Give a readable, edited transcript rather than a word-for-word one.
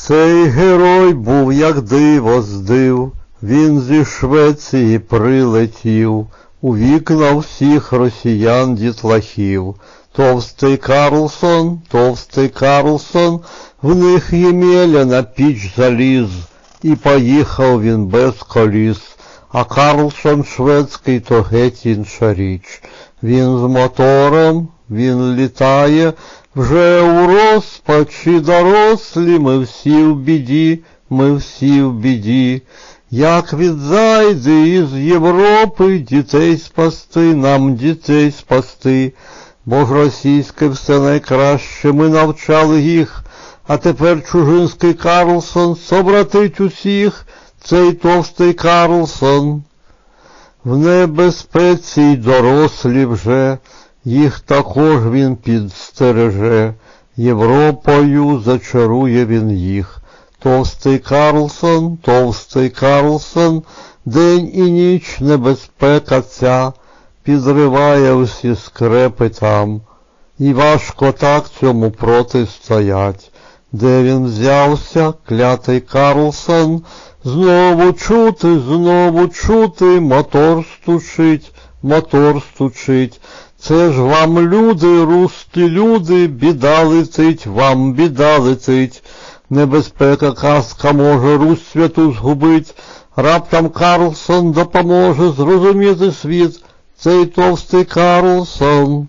Цей герой був, як диво здив, він зі Швеції прилетів, у вікна всіх росіян дітлахів. Товстий Карлсон, в них Ємеля на піч заліз, і поїхав він без коліс. А Карлсон шведський то геть інша річ. Він з мотором, він літає, вже у розпачі дорослі, ми всі в біді. Як від зайди із Європи дітей спасти, нам дітей спасти. Бо ж російське все найкраще, ми навчали їх, а тепер чужинський Карлсон собратить усіх, цей товстий Карлсон. В небезпеці й дорослі вже, їх також він підстереже, Європою зачарує він їх. Товстий Карлсон, день і ніч небезпека ця, підриває всі скрепи там, і важко так цьому протистоять. Де він взявся, клятий Карлсон, знову чути, мотор стучить. Це ж вам люди, русські люди, біда летить, вам біда летить. Небезпека казка може Русь святу згубить, раптом Карлсон допоможе зрозуміти світ, цей товстий Карлсон.